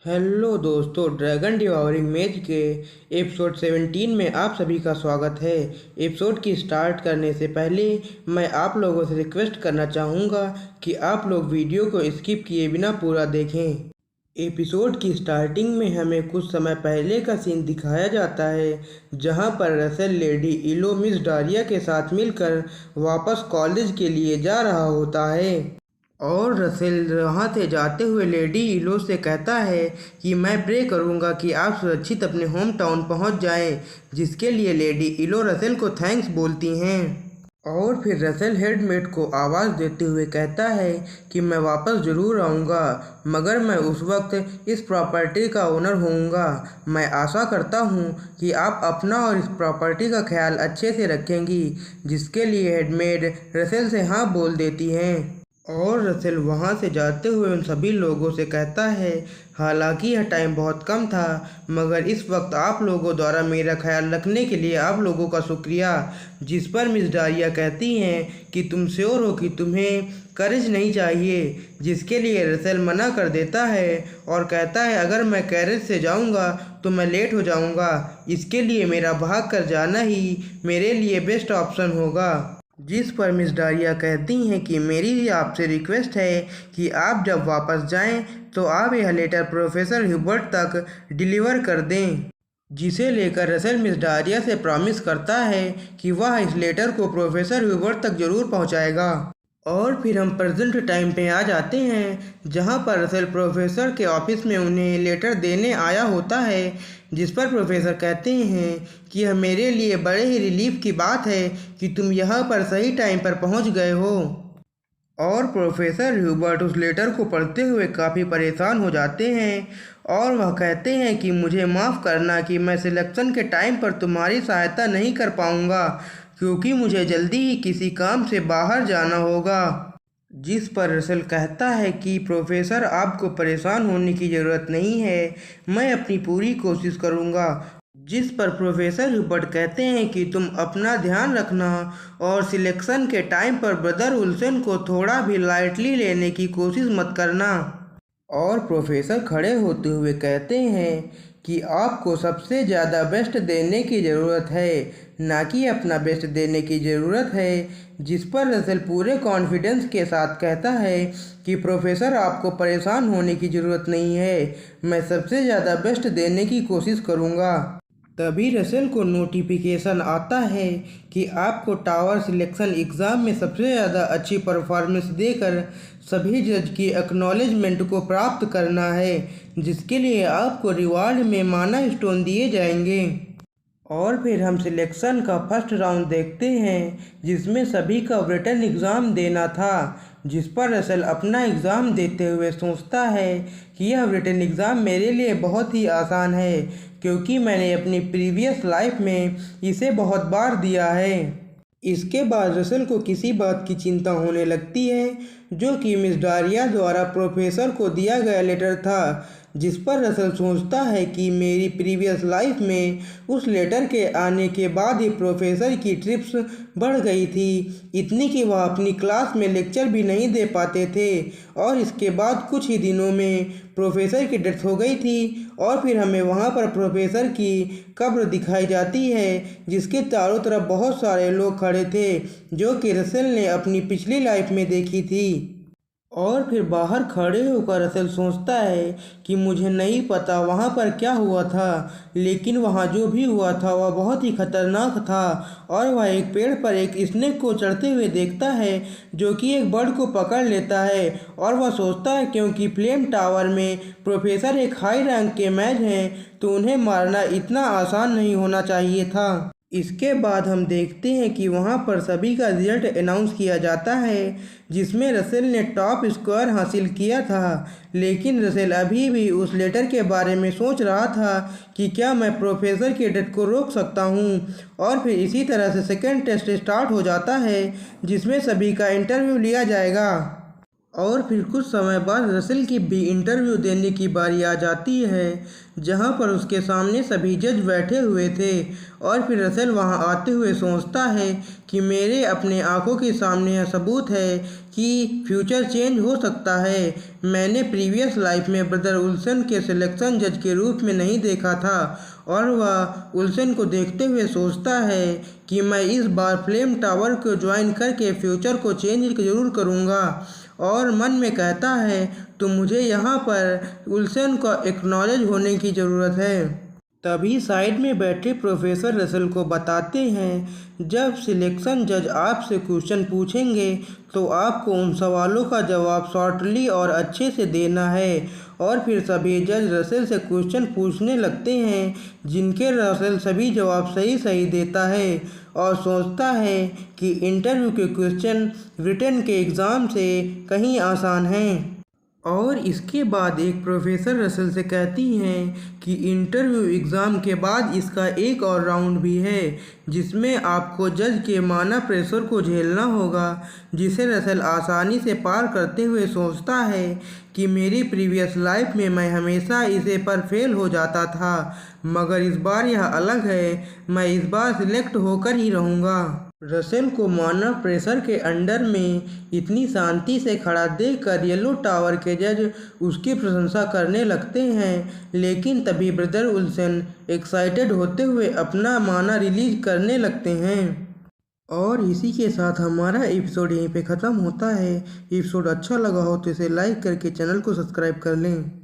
Hello दोस्तों, dragon डिवॉरिंग मेज के एपिसोड 17 में आप सभी का स्वागत है। एपिसोड की स्टार्ट करने से पहले मैं आप लोगों से रिक्वेस्ट करना चाहूँगा कि आप लोग वीडियो को स्किप किए बिना पूरा देखें। एपिसोड की स्टार्टिंग में हमें कुछ समय पहले का सीन दिखाया जाता है, जहां पर रसेल लेडी इलो मिस डारिया के साथ मिलकर वापस कॉलेज के लिए जा रहा होता है। और रसेल वहाँ से जाते हुए लेडी इलो से कहता है कि मैं प्रे करूँगा कि आप सुरक्षित अपने होम टाउन पहुँच जाएं, जिसके लिए लेडी इलो रसेल को थैंक्स बोलती हैं। और फिर रसेल हेडमेट को आवाज़ देते हुए कहता है कि मैं वापस ज़रूर आऊँगा, मगर मैं उस वक्त इस प्रॉपर्टी का ओनर होऊंगा। मैं आशा करता हूँ कि आप अपना और इस प्रॉपर्टी का ख्याल अच्छे से रखेंगी, जिसके लिए हेडमेट रसेल से हाँ बोल देती हैं। और रसेल वहाँ से जाते हुए उन सभी लोगों से कहता है, हालांकि यह टाइम बहुत कम था, मगर इस वक्त आप लोगों द्वारा मेरा ख्याल रखने के लिए आप लोगों का शुक्रिया। जिस पर मिस डारिया कहती हैं कि तुम श्योर हो कि तुम्हें करेज नहीं चाहिए, जिसके लिए रसेल मना कर देता है और कहता है अगर मैं कैरेज से जाऊंगा तो मैं लेट हो जाऊंगा, इसके लिए मेरा भाग कर जाना ही मेरे लिए बेस्ट ऑप्शन होगा। जिस पर मिस डारिया कहती हैं कि मेरी आपसे रिक्वेस्ट है कि आप जब वापस जाएं तो आप यह लेटर प्रोफेसर ह्यूबर्ट तक डिलीवर कर दें। जिसे लेकर रसेल मिस डारिया से प्रॉमिस करता है कि वह इस लेटर को प्रोफेसर ह्यूबर्ट तक जरूर पहुंचाएगा। और फिर हम प्रेजेंट टाइम पे आ जाते हैं, जहां पर रसेल प्रोफेसर के ऑफिस में उन्हें लेटर देने आया होता है, जिस पर प्रोफेसर कहते हैं कि यह मेरे लिए बड़े ही रिलीफ की बात है कि तुम यहाँ पर सही टाइम पर पहुँच गए हो। और प्रोफेसर ह्यूबर्ट उस लेटर को पढ़ते हुए काफ़ी परेशान हो जाते हैं और वह कहते हैं कि मुझे माफ़ करना कि मैं सिलेक्शन के टाइम पर तुम्हारी सहायता नहीं कर पाऊँगा, क्योंकि मुझे जल्दी ही किसी काम से बाहर जाना होगा। जिस पर रसेल कहता है कि प्रोफेसर आपको परेशान होने की ज़रूरत नहीं है, मैं अपनी पूरी कोशिश करूँगा। जिस पर प्रोफेसर ह्यूबर्ट कहते हैं कि तुम अपना ध्यान रखना और सिलेक्शन के टाइम पर ब्रदर उल्सन को थोड़ा भी लाइटली लेने की कोशिश मत करना। और प्रोफेसर खड़े होते हुए कहते हैं कि आपको सबसे ज़्यादा बेस्ट देने की ज़रूरत है, ना कि अपना बेस्ट देने की ज़रूरत है। जिस पर रसेल पूरे कॉन्फिडेंस के साथ कहता है कि प्रोफेसर आपको परेशान होने की ज़रूरत नहीं है, मैं सबसे ज़्यादा बेस्ट देने की कोशिश करूँगा। तभी रसेल को नोटिफिकेशन आता है कि आपको टावर सिलेक्शन एग्ज़ाम में सबसे ज़्यादा अच्छी परफॉर्मेंस देकर सभी जज की एक्नॉलेजमेंट को प्राप्त करना है, जिसके लिए आपको रिवार्ड में माना स्टोन दिए जाएंगे। और फिर हम सिलेक्शन का फर्स्ट राउंड देखते हैं, जिसमें सभी का रिटन एग्ज़ाम देना था। जिस पर रसेल अपना एग्ज़ाम देते हुए सोचता है कि यह रिटन एग्ज़ाम मेरे लिए बहुत ही आसान है, क्योंकि मैंने अपनी प्रीवियस लाइफ में इसे बहुत बार दिया है। इसके बाद रसेल को किसी बात की चिंता होने लगती है, जो कि मिस डारिया द्वारा प्रोफेसर को दिया गया लेटर था। जिस पर रसेल सोचता है कि मेरी प्रीवियस लाइफ में उस लेटर के आने के बाद ही प्रोफेसर की ट्रिप्स बढ़ गई थी, इतनी कि वह अपनी क्लास में लेक्चर भी नहीं दे पाते थे। और इसके बाद कुछ ही दिनों में प्रोफेसर की डेथ हो गई थी। और फिर हमें वहाँ पर प्रोफेसर की कब्र दिखाई जाती है, जिसके चारों तरफ बहुत सारे लोग खड़े थे, जो कि रसेल ने अपनी पिछली लाइफ में देखी थी। और फिर बाहर खड़े होकर रसेल सोचता है कि मुझे नहीं पता वहाँ पर क्या हुआ था, लेकिन वहाँ जो भी हुआ था वह बहुत ही खतरनाक था। और वह एक पेड़ पर एक स्नेक को चढ़ते हुए देखता है, जो कि एक बर्ड को पकड़ लेता है। और वह सोचता है क्योंकि फ्लेम टावर में प्रोफेसर एक हाई रैंक के मैच हैं, तो उन्हें मारना इतना आसान नहीं होना चाहिए था। इसके बाद हम देखते हैं कि वहाँ पर सभी का रिजल्ट अनाउंस किया जाता है, जिसमें रसेल ने टॉप स्कोर हासिल किया था। लेकिन रसेल अभी भी उस लेटर के बारे में सोच रहा था कि क्या मैं प्रोफेसर के डेथ को रोक सकता हूँ। और फिर इसी तरह से सेकेंड टेस्ट स्टार्ट हो जाता है, जिसमें सभी का इंटरव्यू लिया जाएगा। और फिर कुछ समय बाद रसेल की भी इंटरव्यू देने की बारी आ जाती है, जहां पर उसके सामने सभी जज बैठे हुए थे। और फिर रसेल वहां आते हुए सोचता है कि मेरे अपने आंखों के सामने यह सबूत है कि फ्यूचर चेंज हो सकता है। मैंने प्रीवियस लाइफ में ब्रदर उल्सन के सिलेक्शन जज के रूप में नहीं देखा था, और वह उल्सन को देखते हुए सोचता है कि मैं इस बार फ्लेम टावर को ज्वाइन करके फ्यूचर को चेंज जरूर करूँगा। और मन में कहता है तो मुझे यहाँ पर उल्सन का एक्नॉलेज होने की ज़रूरत है। तभी साइड में बैठे प्रोफेसर रसेल को बताते हैं, जब सिलेक्शन जज आपसे क्वेश्चन पूछेंगे तो आपको उन सवालों का जवाब शॉर्टली और अच्छे से देना है। और फिर सभी जज रसेल से क्वेश्चन पूछने लगते हैं, जिनके रसेल सभी जवाब सही सही देता है और सोचता है कि इंटरव्यू के क्वेश्चन रिटन के एग्ज़ाम से कहीं आसान हैं। और इसके बाद एक प्रोफेसर रसेल से कहती हैं कि इंटरव्यू एग्ज़ाम के बाद इसका एक और राउंड भी है, जिसमें आपको जज के माना प्रेशर को झेलना होगा, जिसे रसेल आसानी से पार करते हुए सोचता है कि मेरी प्रीवियस लाइफ में मैं हमेशा इसे पर फेल हो जाता था, मगर इस बार यह अलग है, मैं इस बार सिलेक्ट होकर ही रहूँगा। रसेल को मानव प्रेशर के अंडर में इतनी शांति से खड़ा देखकर येलो टावर के जज उसकी प्रशंसा करने लगते हैं, लेकिन तभी ब्रदर उल्सन एक्साइटेड होते हुए अपना माना रिलीज करने लगते हैं। और इसी के साथ हमारा एपिसोड यहीं पे ख़त्म होता है। एपिसोड अच्छा लगा हो तो इसे लाइक करके चैनल को सब्सक्राइब कर लें।